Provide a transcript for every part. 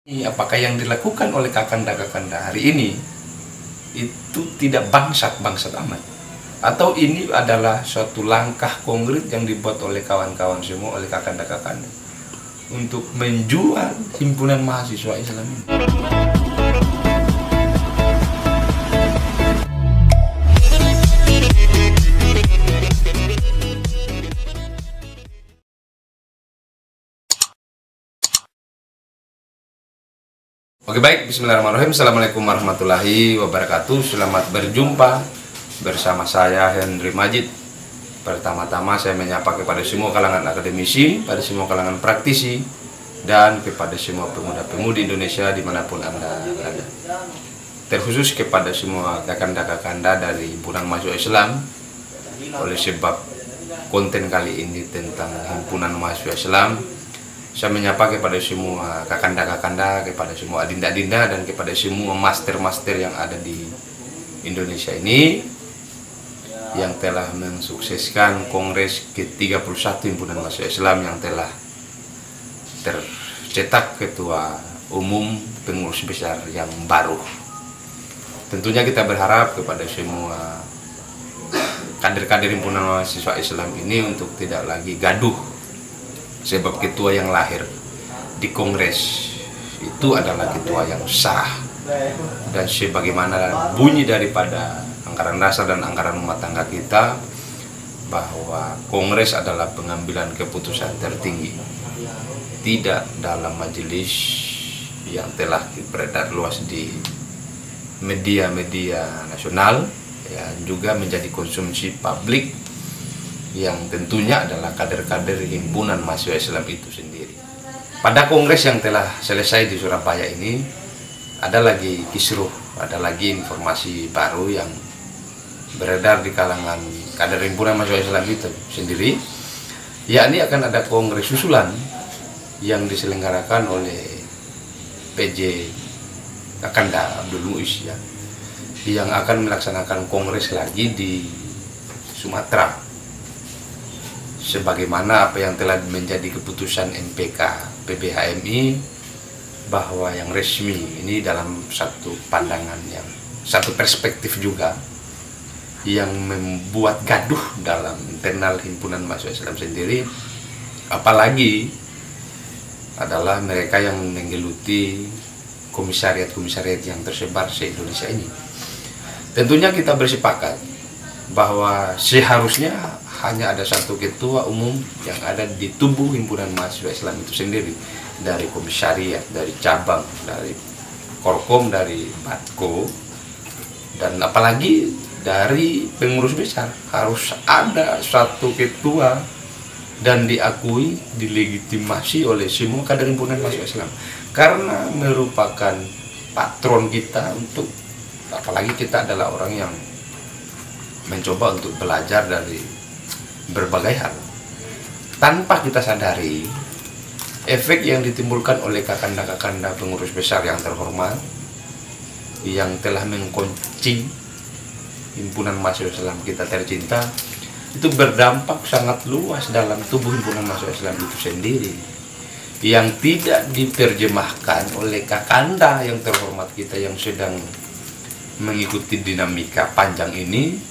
Apakah yang dilakukan oleh kakanda-kakanda hari ini itu tidak bangsat amat? Atau ini adalah suatu langkah konkret yang dibuat oleh kawan-kawan semua, oleh kakanda-kakanda untuk menjual himpunan mahasiswa Islam ini? Oke, baik, bismillahirrahmanirrahim. Assalamualaikum warahmatullahi wabarakatuh. Selamat berjumpa bersama saya Henry Majid. Pertama-tama saya menyapa kepada semua kalangan akademisi, pada semua kalangan praktisi, dan kepada semua pemuda-pemudi Indonesia dimanapun Anda berada. Terkhusus kepada semua kakanda-kakanda dari himpunan mahasiswa Islam, oleh sebab konten kali ini tentang himpunan mahasiswa Islam, saya menyapa kepada semua kakanda-kakanda, kepada semua adinda-adinda, dan kepada semua master-master yang ada di Indonesia ini yang telah mensukseskan Kongres ke-31 Himpunan Mahasiswa Islam yang telah tercetak ketua umum pengurus besar yang baru. Tentunya kita berharap kepada semua kader-kader Himpunan Mahasiswa Islam ini untuk tidak lagi gaduh, sebab ketua yang lahir di kongres itu adalah ketua yang sah, dan sebagaimana bunyi daripada anggaran dasar dan anggaran rumah tangga kita, bahwa kongres adalah pengambilan keputusan tertinggi, tidak dalam majelis yang telah beredar luas di media-media nasional, ya, juga menjadi konsumsi publik yang tentunya adalah kader-kader himpunan mahasiswa Islam itu sendiri. Pada kongres yang telah selesai di Surabaya ini, ada lagi kisruh, ada lagi informasi baru yang beredar di kalangan kader himpunan mahasiswa Islam itu sendiri, yakni akan ada kongres susulan yang diselenggarakan oleh PJ Kakanda Abdul Muiz, ya, yang akan melaksanakan kongres lagi di Sumatera, sebagaimana apa yang telah menjadi keputusan MPK PBHMI, bahwa yang resmi ini dalam satu pandangan, yang satu perspektif juga yang membuat gaduh dalam internal himpunan mahasiswa Islam sendiri, apalagi adalah mereka yang menggeluti komisariat-komisariat yang tersebar se-Indonesia ini. Tentunya kita bersepakat bahwa seharusnya hanya ada satu ketua umum yang ada di tubuh himpunan mahasiswa Islam itu sendiri, dari komisariat, dari cabang, dari korkom, dari batko, dan apalagi dari pengurus besar. Harus ada satu ketua dan diakui, dilegitimasi oleh semua kader himpunan mahasiswa Islam, karena merupakan patron kita untuk, apalagi kita adalah orang yang mencoba untuk belajar dari berbagai hal. Tanpa kita sadari, efek yang ditimbulkan oleh kakanda-kakanda pengurus besar yang terhormat, yang telah mengkoncing himpunan mahasiswa Islam kita tercinta, itu berdampak sangat luas dalam tubuh himpunan mahasiswa Islam itu sendiri, yang tidak diterjemahkan oleh kakanda yang terhormat kita yang sedang mengikuti dinamika panjang ini,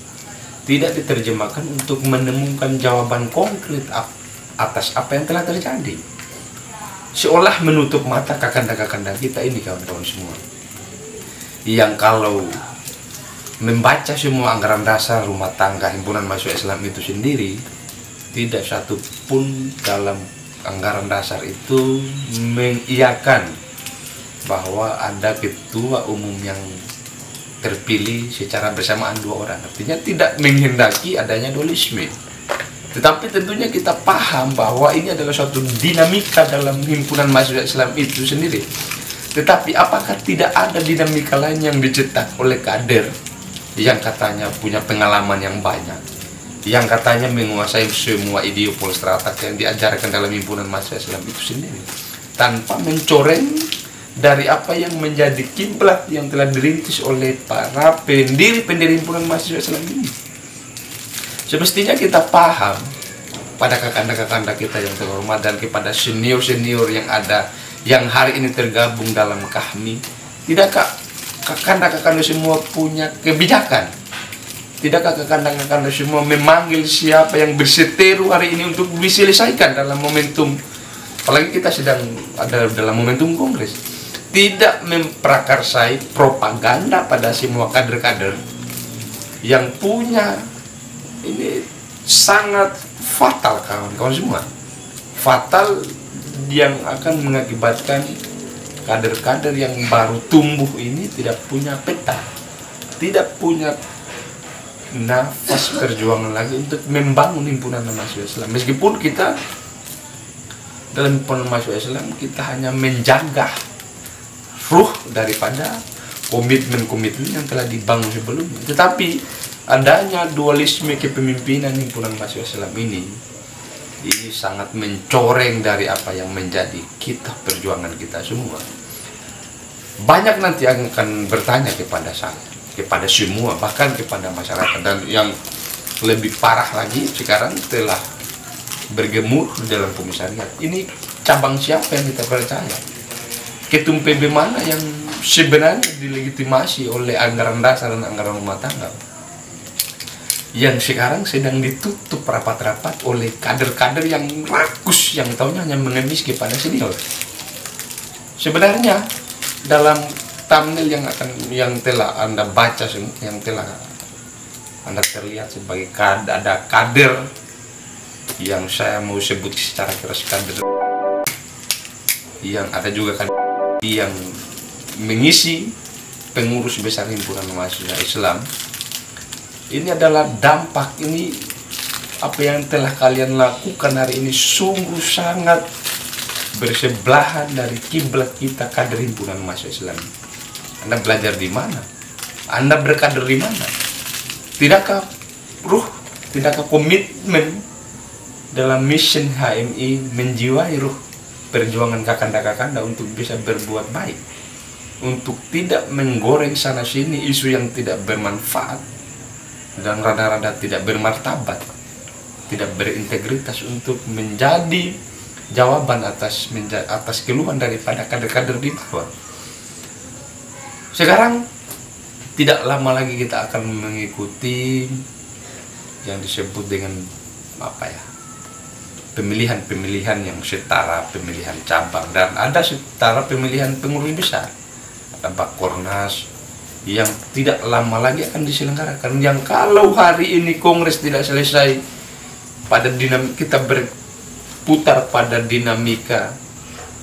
tidak diterjemahkan untuk menemukan jawaban konkret atas apa yang telah terjadi. Seolah menutup mata kakanda-kakanda kita ini, kawan-kawan semua, yang kalau membaca semua anggaran dasar rumah tangga himpunan mahasiswa Islam itu sendiri, tidak satu pun dalam anggaran dasar itu mengiyakan bahwa ada ketua umum yang terpilih secara bersamaan dua orang. Artinya tidak menghendaki adanya dualisme. Tetapi tentunya kita paham bahwa ini adalah suatu dinamika dalam himpunan mahasiswa Islam itu sendiri. Tetapi apakah tidak ada dinamika lain yang dicetak oleh kader yang katanya punya pengalaman yang banyak, yang katanya menguasai semua ideopol strata yang diajarkan dalam himpunan mahasiswa Islam itu sendiri, tanpa mencoreng dari apa yang menjadi kiblat yang telah dirintis oleh para pendiri himpunan mahasiswa Islam ini? Semestinya kita paham pada kakanda-kakanda kita yang terhormat dan kepada senior-senior yang ada, yang hari ini tergabung dalam KAHMI, tidakkah kakanda-kakanda semua punya kebijakan? Tidakkah kakanda-kakanda semua memanggil siapa yang berseteru hari ini untuk diselesaikan dalam momentum, apalagi kita sedang ada dalam momentum kongres, tidak memprakarsai propaganda pada semua kader-kader yang punya ini sangat fatal, kawan-kawan semua. Fatal yang akan mengakibatkan kader-kader yang baru tumbuh ini tidak punya peta, tidak punya nafas perjuangan lagi untuk membangun himpunan mahasiswa Islam. Meskipun kita dalam himpunan mahasiswa Islam kita hanya menjaga ruh daripada komitmen-komitmen yang telah dibangun sebelumnya, tetapi adanya dualisme kepemimpinan himpunan mahasiswa Islam ini sangat mencoreng dari apa yang menjadi kita perjuangan kita semua. Banyak nanti yang akan bertanya kepada saya, kepada semua, bahkan kepada masyarakat, dan yang lebih parah lagi sekarang telah bergemur dalam komisariat. Ini cabang siapa yang kita percaya? Ketum PB mana yang sebenarnya dilegitimasi oleh anggaran dasar dan anggaran rumah tangga, yang sekarang sedang ditutup rapat-rapat oleh kader-kader yang rakus, yang tahunya hanya mengemis kepada senior. Sebenarnya dalam thumbnail yang telah Anda baca, yang telah Anda terlihat sebagai ada kader yang saya mau sebut secara keras kader, yang ada juga kader yang mengisi pengurus besar himpunan mahasiswa Islam. Ini adalah dampak, ini apa yang telah kalian lakukan hari ini sungguh sangat bersebelahan dari kiblat kita kader himpunan mahasiswa Islam. Anda belajar di mana? Anda berkader di mana? Tidakkah ruh, tidakkah komitmen dalam mission HMI menjiwai ruh perjuangan kakanda-kakanda untuk bisa berbuat baik, untuk tidak menggoreng sana sini isu yang tidak bermanfaat dan rada-rada tidak bermartabat, tidak berintegritas, untuk menjadi jawaban atas keluhan daripada kader-kader di bawah. Sekarang tidak lama lagi kita akan mengikuti yang disebut dengan pemilihan yang setara pemilihan cabang, dan ada setara pemilihan pengurus besar, ada Bakornas yang tidak lama lagi akan diselenggarakan. Yang kalau hari ini kongres tidak selesai pada kita berputar pada dinamika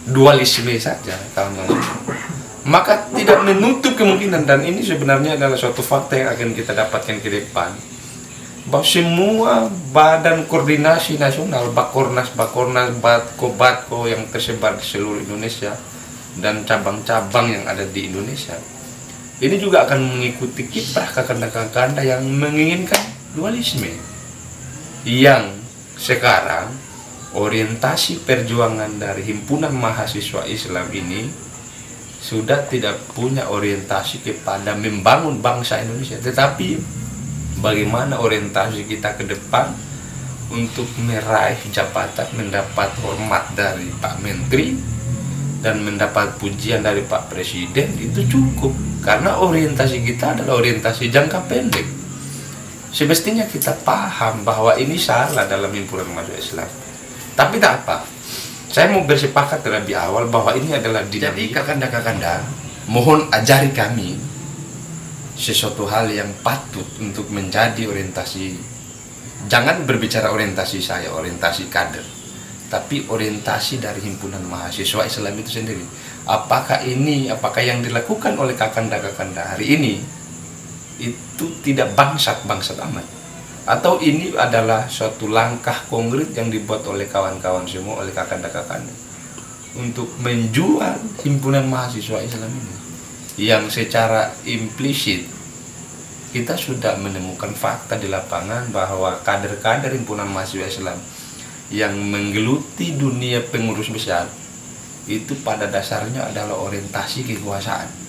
dualisme saja, kawan-kawan, maka tidak menutup kemungkinan, dan ini sebenarnya adalah suatu fakta yang akan kita dapatkan ke depan, bahwa semua badan koordinasi nasional, Bakornas, Batko yang tersebar di seluruh Indonesia dan cabang-cabang yang ada di Indonesia, ini juga akan mengikuti kiprah kakanda-kakanda yang menginginkan dualisme, yang sekarang orientasi perjuangan dari himpunan mahasiswa Islam ini sudah tidak punya orientasi kepada membangun bangsa Indonesia, tetapi bagaimana orientasi kita ke depan untuk meraih jabatan, mendapat hormat dari Pak Menteri dan mendapat pujian dari Pak Presiden. Itu cukup, karena orientasi kita adalah orientasi jangka pendek. Semestinya kita paham bahwa ini salah dalam himpunan mahasiswa Islam, tapi tak apa, saya mau bersepakat terlebih awal bahwa ini adalah dinamika. Jadi kakanda-kakanda, mohon ajari kami sesuatu hal yang patut untuk menjadi orientasi. Jangan berbicara orientasi saya, orientasi kader, tapi orientasi dari himpunan mahasiswa Islam itu sendiri. Apakah yang dilakukan oleh kakanda-kakanda hari ini itu tidak bangsat amat, atau ini adalah suatu langkah konkret yang dibuat oleh kawan-kawan semua, oleh kakanda-kakanda, untuk menjual himpunan mahasiswa Islam ini, yang secara implisit kita sudah menemukan fakta di lapangan bahwa kader-kader himpunan mahasiswa Islam yang menggeluti dunia pengurus besar itu pada dasarnya adalah orientasi kekuasaan.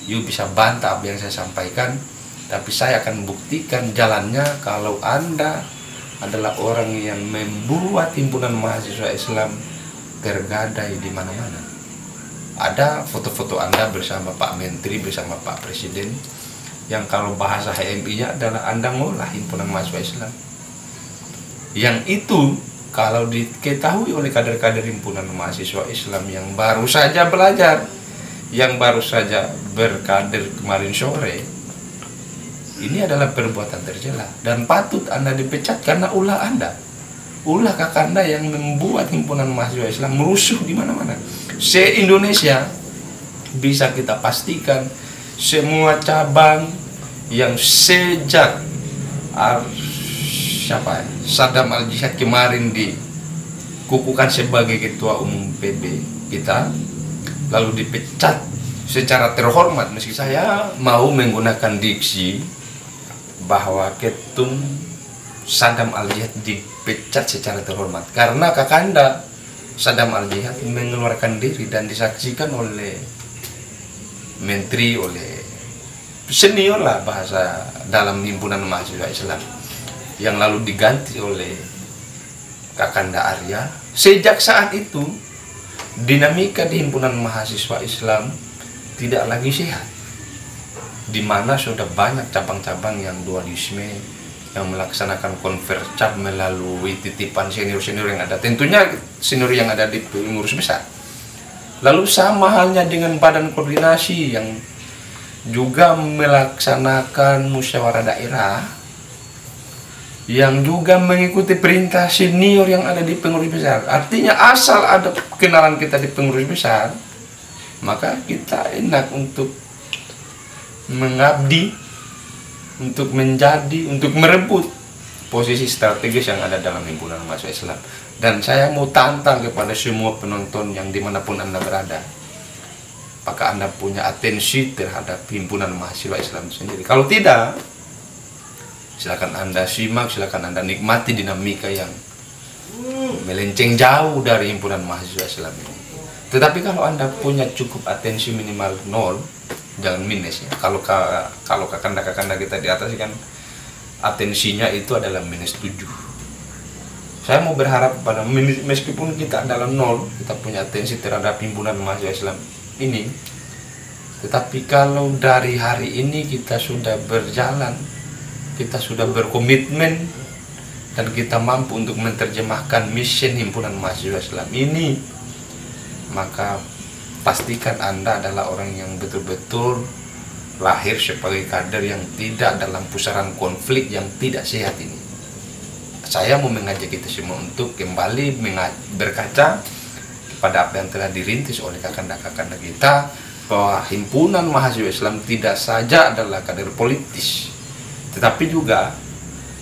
You bisa bantah apa yang saya sampaikan, tapi saya akan buktikan jalannya kalau Anda adalah orang yang membuat himpunan mahasiswa Islam tergadai di mana-mana. ada foto-foto Anda bersama Pak Menteri, bersama Pak Presiden, yang kalau bahasa HMI-nya adalah Anda ngolah himpunan mahasiswa Islam. Yang itu kalau diketahui oleh kader-kader himpunan mahasiswa Islam yang baru saja belajar, yang baru saja berkader kemarin sore, ini adalah perbuatan tercela dan patut Anda dipecat karena ulah Anda. Ulah kakanda yang membuat himpunan mahasiswa Islam merusuh di mana-mana. Se-Indonesia bisa kita pastikan semua cabang yang sejak Saddam Al-Jihad kemarin dikukuhkan sebagai ketua umum PB kita, lalu dipecat secara terhormat, meski saya mau menggunakan diksi bahwa ketum Saddam Al-Jihad dipecat secara terhormat karena kakanda Saddam Al-Jihad mengeluarkan diri dan disaksikan oleh menteri, oleh senior lah bahasa dalam himpunan mahasiswa Islam, yang lalu diganti oleh kakanda Arya. Sejak saat itu dinamika di himpunan mahasiswa Islam tidak lagi sehat, di mana sudah banyak cabang-cabang yang dualisme, yang melaksanakan konvercap melalui titipan senior-senior yang ada, tentunya senior yang ada di pengurus besar. Lalu sama halnya dengan badan koordinasi yang juga melaksanakan musyawarah daerah, yang juga mengikuti perintah senior yang ada di pengurus besar. Artinya asal ada kenalan kita di pengurus besar, maka kita enak untuk mengabdi, untuk menjadi, untuk merebut posisi strategis yang ada dalam himpunan mahasiswa Islam. Dan saya mau tantang kepada semua penonton yang dimanapun Anda berada, apakah Anda punya atensi terhadap himpunan mahasiswa Islam sendiri? Kalau tidak, silakan Anda simak, silakan Anda nikmati dinamika yang melenceng jauh dari himpunan mahasiswa Islam ini. Tetapi kalau Anda punya cukup atensi minimal 0, jangan minus ya. Kalau kakanda-kakanda kita di atas kan atensinya itu adalah minus 7. Saya mau berharap pada meskipun kita adalah 0, kita punya atensi terhadap himpunan mahasiswa Islam ini, tetapi kalau dari hari ini kita sudah berjalan, kita sudah berkomitmen, dan kita mampu untuk menerjemahkan misi himpunan mahasiswa Islam ini, maka pastikan Anda adalah orang yang betul-betul lahir sebagai kader yang tidak dalam pusaran konflik yang tidak sehat ini. Saya mau mengajak kita semua untuk kembali berkaca pada apa yang telah dirintis oleh kakanda-kakanda kita, bahwa himpunan mahasiswa Islam tidak saja adalah kader politis, tetapi juga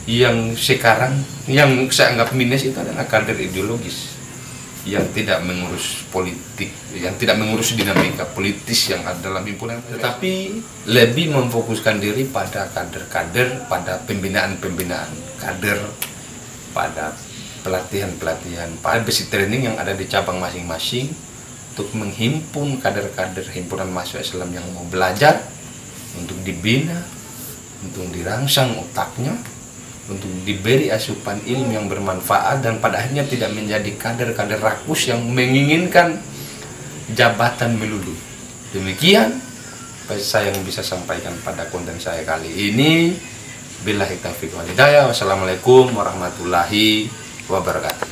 yang sekarang yang saya anggap minus itu adalah kader ideologis, yang tidak mengurus politik, yang tidak mengurus dinamika politis yang ada dalam himpunan, tetapi lebih memfokuskan diri pada kader-kader, pada pembinaan-pembinaan kader, pada pelatihan-pelatihan, pada basic training yang ada di cabang masing-masing, untuk menghimpun kader-kader himpunan mahasiswa Islam yang mau belajar, untuk dibina, untuk dirangsang otaknya, untuk diberi asupan ilmu yang bermanfaat, dan pada akhirnya tidak menjadi kader-kader rakus yang menginginkan jabatan melulu. Demikian saya yang bisa sampaikan pada konten saya kali ini. Billahi taufiq wal hidayah. Wassalamualaikum warahmatullahi wabarakatuh.